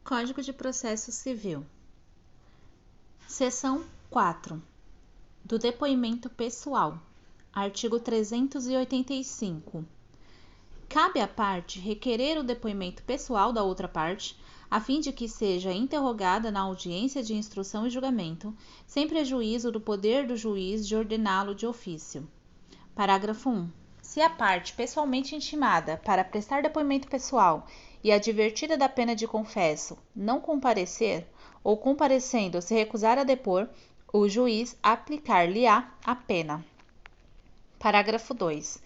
Código de Processo Civil. Seção 4. Do depoimento pessoal. Artigo 385. Cabe à parte requerer o depoimento pessoal da outra parte, a fim de que seja interrogada na audiência de instrução e julgamento, sem prejuízo do poder do juiz de ordená-lo de ofício. Parágrafo 1. Se a parte pessoalmente intimada para prestar depoimento pessoal e advertida da pena de confesso não comparecer, ou comparecendo se recusar a depor, o juiz aplicar-lhe-á a pena. Parágrafo 2.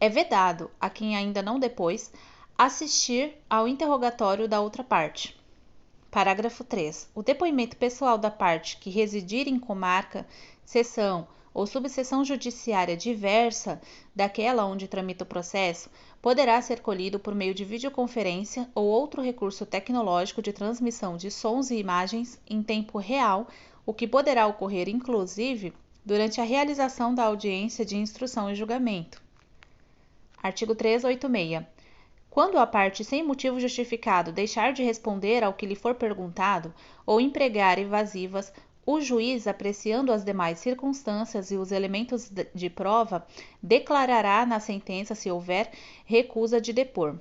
É vedado a quem ainda não depôs assistir ao interrogatório da outra parte. Parágrafo 3. O depoimento pessoal da parte que residir em comarca, seção ou subseção judiciária diversa daquela onde tramita o processo poderá ser colhido por meio de videoconferência ou outro recurso tecnológico de transmissão de sons e imagens em tempo real, o que poderá ocorrer, inclusive, durante a realização da audiência de instrução e julgamento. Artigo 386. Quando a parte sem motivo justificado deixar de responder ao que lhe for perguntado ou empregar evasivas, o juiz, apreciando as demais circunstâncias e os elementos de prova, declarará na sentença se houver recusa de depor.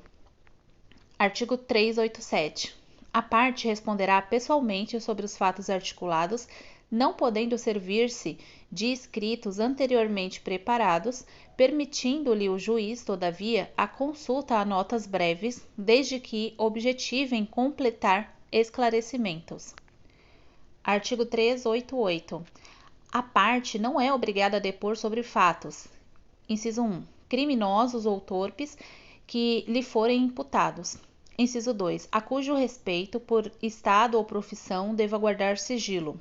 Artigo 387. A parte responderá pessoalmente sobre os fatos articulados, não podendo servir-se de escritos anteriormente preparados, permitindo-lhe o juiz, todavia, a consulta a notas breves, desde que objetivem completar esclarecimentos. Artigo 388. A parte não é obrigada a depor sobre fatos. Inciso 1. Criminosos ou torpes que lhe forem imputados. Inciso 2. A cujo respeito por estado ou profissão deva guardar sigilo.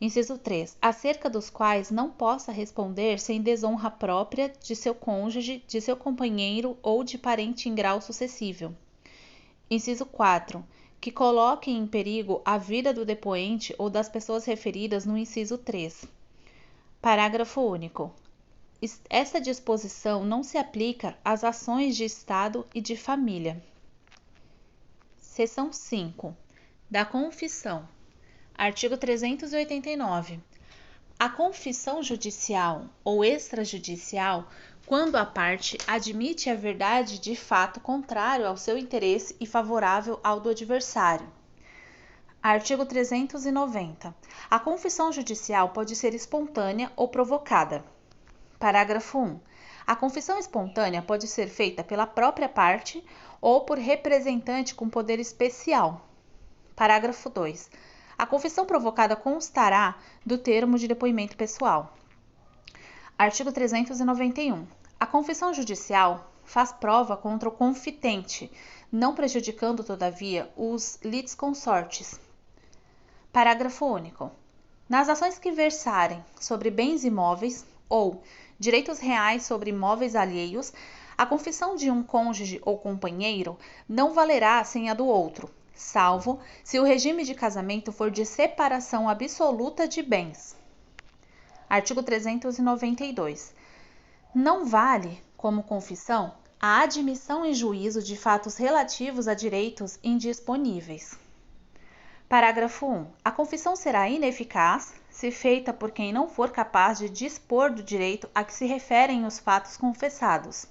Inciso 3. Acerca dos quais não possa responder sem desonra própria de seu cônjuge, de seu companheiro ou de parente em grau sucessível. Inciso 4. Que coloquem em perigo a vida do depoente ou das pessoas referidas no inciso 3. Parágrafo único. Esta disposição não se aplica às ações de Estado e de família. Seção 5. Da confissão. Artigo 389. A confissão judicial ou extrajudicial, quando a parte admite a verdade de fato contrário ao seu interesse e favorável ao do adversário. Artigo 390. A confissão judicial pode ser espontânea ou provocada. Parágrafo 1. A confissão espontânea pode ser feita pela própria parte ou por representante com poder especial. Parágrafo 2. A confissão provocada constará do termo de depoimento pessoal. Artigo 391. A confissão judicial faz prova contra o confitente, não prejudicando, todavia, os litisconsortes. Parágrafo único. Nas ações que versarem sobre bens imóveis ou direitos reais sobre imóveis alheios, a confissão de um cônjuge ou companheiro não valerá sem a do outro, salvo se o regime de casamento for de separação absoluta de bens. Artigo 392. Não vale, como confissão, a admissão em juízo de fatos relativos a direitos indisponíveis. Parágrafo 1. A confissão será ineficaz se feita por quem não for capaz de dispor do direito a que se referem os fatos confessados.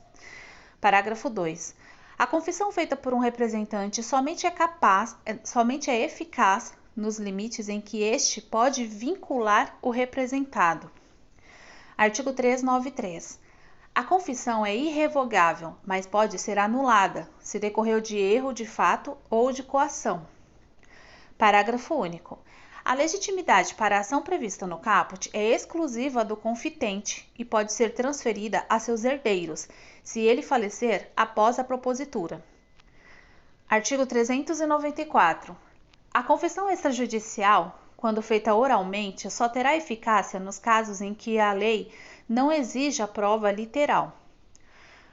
Parágrafo 2. A confissão feita por um representante somente é eficaz nos limites em que este pode vincular o representado. Artigo 393. A confissão é irrevogável, mas pode ser anulada, se decorreu de erro de fato ou de coação. Parágrafo único. A legitimidade para a ação prevista no caput é exclusiva do confitente e pode ser transferida a seus herdeiros, se ele falecer após a propositura. Artigo 394. A confissão extrajudicial, quando feita oralmente, só terá eficácia nos casos em que a lei não exija a prova literal.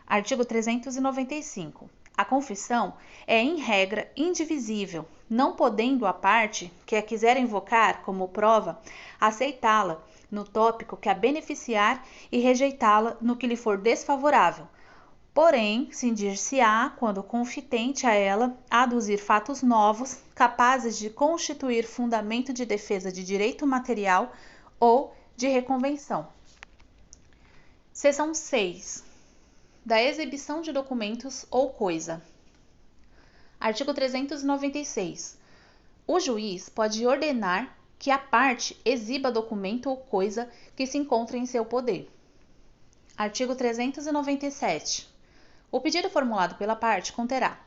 Artigo 395. A confissão é, em regra, indivisível, não podendo a parte que a quiser invocar como prova aceitá-la no tópico que a beneficiar e rejeitá-la no que lhe for desfavorável, porém, cindir-se-á quando confitente a ela aduzir fatos novos, capazes de constituir fundamento de defesa de direito material ou de reconvenção. Seção 6. Da exibição de documentos ou coisa. Artigo 396. O juiz pode ordenar que a parte exiba documento ou coisa que se encontre em seu poder. Artigo 397. O pedido formulado pela parte conterá.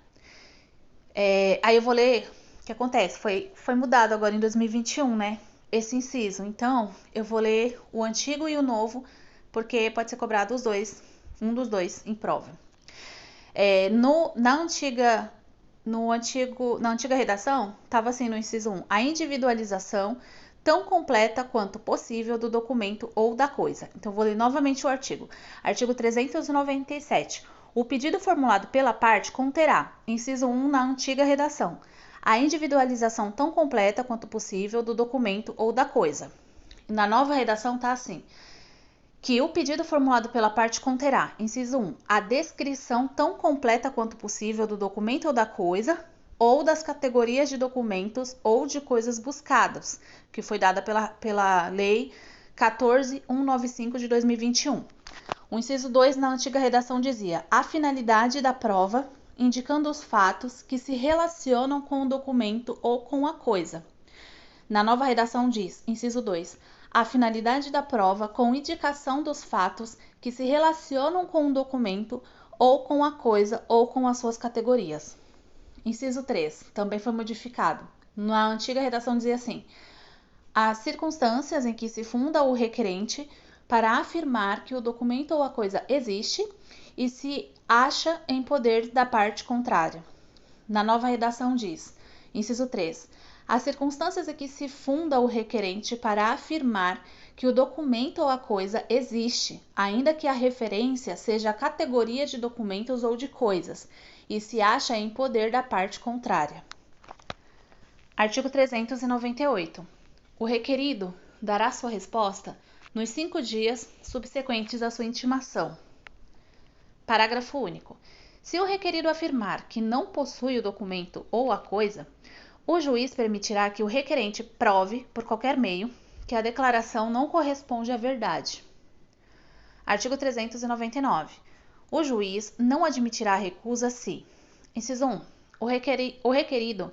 Aí eu vou ler o que acontece. Foi mudado agora em 2021, né? Esse inciso. Então, eu vou ler o antigo e o novo, porque pode ser cobrado os dois, um dos dois, em prova. Na antiga redação, estava assim no inciso 1, a individualização tão completa quanto possível do documento ou da coisa. Então, vou ler novamente o artigo. Artigo 397. O pedido formulado pela parte conterá, inciso 1 na antiga redação, a individualização tão completa quanto possível do documento ou da coisa. Na nova redação está assim, que o pedido formulado pela parte conterá, inciso 1, a descrição tão completa quanto possível do documento ou da coisa, ou das categorias de documentos ou de coisas buscadas, que foi dada pela Lei 14.195 de 2021. O inciso 2, na antiga redação, dizia a finalidade da prova, indicando os fatos que se relacionam com o documento ou com a coisa. Na nova redação diz, inciso 2, a finalidade da prova com indicação dos fatos que se relacionam com o documento ou com a coisa ou com as suas categorias. Inciso 3, também foi modificado. Na antiga redação dizia assim, as circunstâncias em que se funda o requerente para afirmar que o documento ou a coisa existe e se acha em poder da parte contrária. Na nova redação diz, inciso 3, as circunstâncias em que se funda o requerente para afirmar que o documento ou a coisa existe, ainda que a referência seja a categoria de documentos ou de coisas, e se acha em poder da parte contrária. Artigo 398. O requerido dará sua resposta nos 5 dias subsequentes à sua intimação. Parágrafo único. Se o requerido afirmar que não possui o documento ou a coisa, o juiz permitirá que o requerente prove, por qualquer meio, que a declaração não corresponde à verdade. Artigo 399. O juiz não admitirá recusa se, inciso 1, o requerido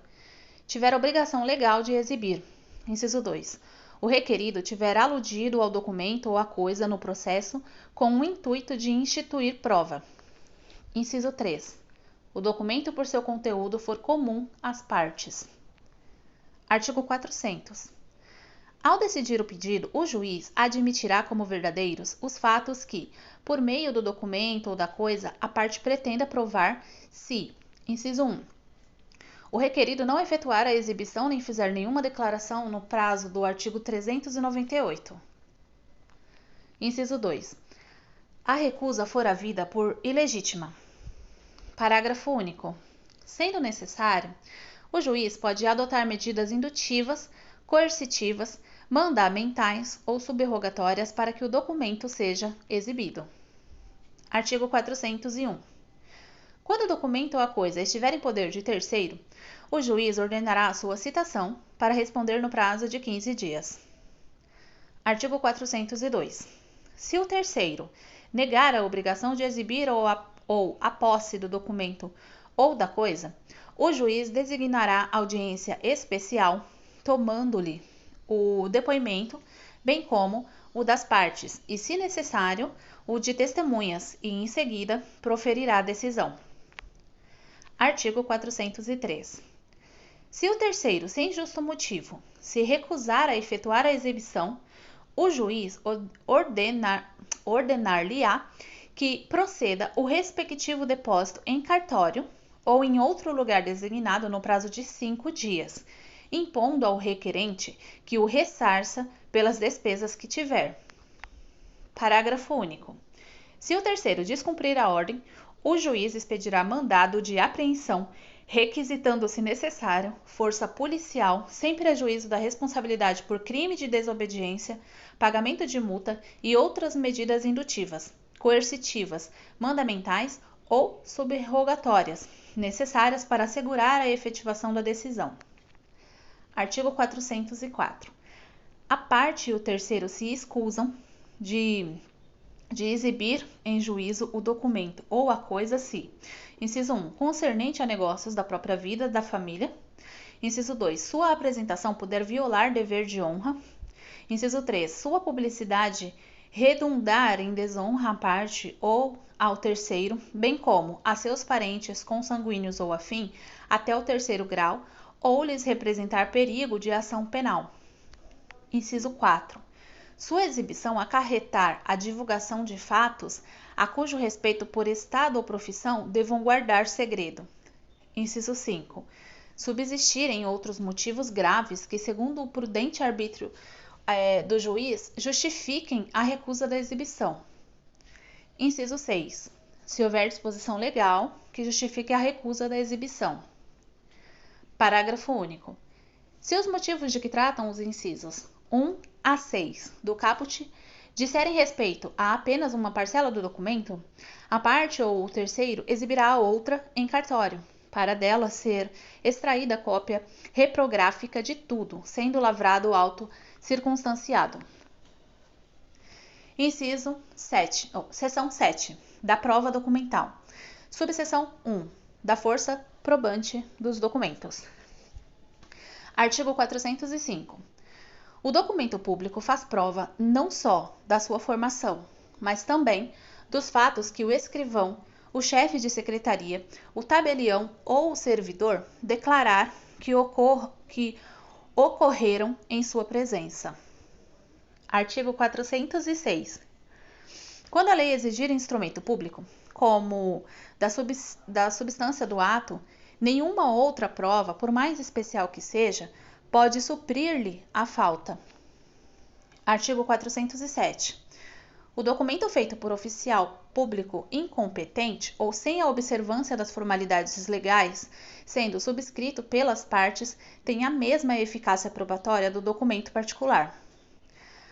tiver obrigação legal de exibir, inciso 2, o requerido tiver aludido ao documento ou à coisa no processo com o intuito de instituir prova, inciso 3, o documento por seu conteúdo for comum às partes. Artigo 400. Ao decidir o pedido, o juiz admitirá como verdadeiros os fatos que, por meio do documento ou da coisa, a parte pretenda provar se, inciso 1, o requerido não efetuar a exibição nem fizer nenhuma declaração no prazo do artigo 398. Inciso 2. A recusa for havida por ilegítima. Parágrafo único. Sendo necessário, o juiz pode adotar medidas indutivas, coercitivas, mandamentais ou subrogatórias para que o documento seja exibido. Artigo 401. Quando o documento ou a coisa estiver em poder de terceiro, o juiz ordenará a sua citação para responder no prazo de 15 dias. Artigo 402. Se o terceiro negar a obrigação de exibir ou a posse do documento ou da coisa, o juiz designará audiência especial, tomando-lhe o depoimento, bem como o das partes, e, se necessário, o de testemunhas, e, em seguida, proferirá a decisão. Artigo 403. Se o terceiro, sem justo motivo, se recusar a efetuar a exibição, o juiz ordenar-lhe-á que proceda o respectivo depósito em cartório ou em outro lugar designado no prazo de 5 dias, impondo ao requerente que o ressarça pelas despesas que tiver. Parágrafo único. Se o terceiro descumprir a ordem, o juiz expedirá mandado de apreensão, requisitando, se necessário, força policial, sem prejuízo da responsabilidade por crime de desobediência, pagamento de multa e outras medidas indutivas, coercitivas, mandamentais ou subrogatórias, necessárias para assegurar a efetivação da decisão. Artigo 404. A parte e o terceiro se escusam de exibir em juízo o documento ou a coisa se: inciso 1, concernente a negócios da própria vida da família; inciso 2, sua apresentação puder violar dever de honra; inciso 3, sua publicidade redundar em desonra à parte ou ao terceiro, bem como a seus parentes, consanguíneos ou afim, até o terceiro grau, ou lhes representar perigo de ação penal. Inciso 4. Sua exibição acarretar a divulgação de fatos a cujo respeito por estado ou profissão devam guardar segredo. Inciso 5. Subsistirem outros motivos graves que, segundo o prudente arbítrio do juiz, justifiquem a recusa da exibição. Inciso 6. Se houver disposição legal que justifique a recusa da exibição. Parágrafo único. Se os motivos de que tratam os incisos 1 a 6 do caput disserem respeito a apenas uma parcela do documento, a parte ou o terceiro exibirá a outra em cartório, para dela ser extraída cópia reprográfica de tudo, sendo lavrado o auto circunstanciado. Inciso 7, seção 7, da prova documental. Subseção 1, da força probante dos documentos. Artigo 405. O documento público faz prova não só da sua formação, mas também dos fatos que o escrivão, o chefe de secretaria, o tabelião ou o servidor declarar que ocorreram em sua presença. Artigo 406. Quando a lei exigir instrumento público, como da substância do ato, nenhuma outra prova, por mais especial que seja, pode suprir-lhe a falta. Artigo 407. O documento feito por oficial público incompetente ou sem a observância das formalidades legais, sendo subscrito pelas partes, tem a mesma eficácia probatória do documento particular.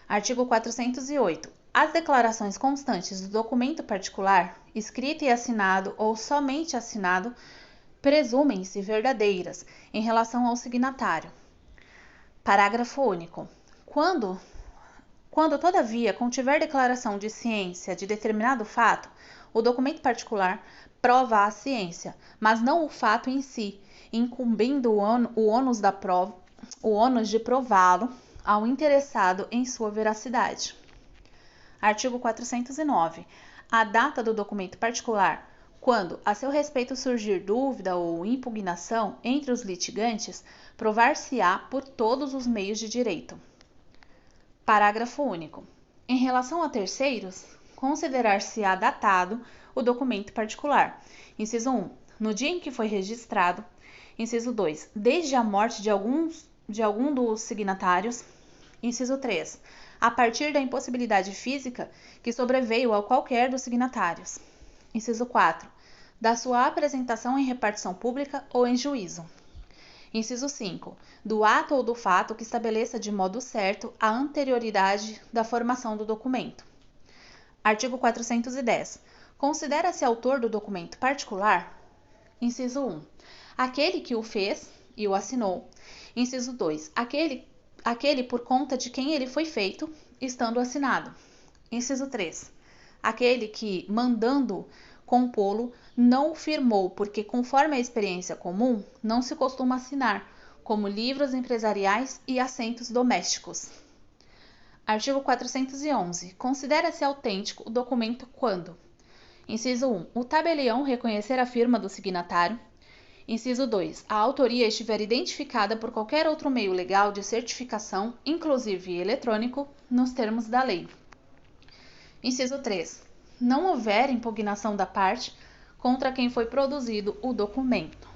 Artigo 408. As declarações constantes do documento particular, escrito e assinado ou somente assinado, presumem-se verdadeiras em relação ao signatário. Parágrafo único. Quando, todavia, contiver declaração de ciência de determinado fato, o documento particular prova a ciência, mas não o fato em si, incumbindo o ônus de prová-lo ao interessado em sua veracidade. Artigo 409. A data do documento particular, quando a seu respeito surgir dúvida ou impugnação entre os litigantes, provar-se-á por todos os meios de direito. Parágrafo único. Em relação a terceiros, considerar-se-á datado o documento particular. Inciso 1. No dia em que foi registrado. Inciso 2. Desde a morte de algum dos signatários. Inciso 3. A partir da impossibilidade física que sobreveio a qualquer dos signatários. Inciso 4. Da sua apresentação em repartição pública ou em juízo. Inciso 5. Do ato ou do fato que estabeleça de modo certo a anterioridade da formação do documento. Artigo 410. Considera-se autor do documento particular. Inciso 1. Aquele que o fez e o assinou. Inciso 2. Aquele por conta de quem ele foi feito, estando assinado. Inciso 3. Aquele que, mandando compô-lo, não o firmou, porque, conforme a experiência comum, não se costuma assinar, como livros empresariais e assentos domésticos. Artigo 411. Considera-se autêntico o documento quando: inciso 1. O tabelião reconhecer a firma do signatário. Inciso 2. A autoria estiver identificada por qualquer outro meio legal de certificação, inclusive eletrônico, nos termos da lei. Inciso 3. Não houver impugnação da parte contra quem foi produzido o documento.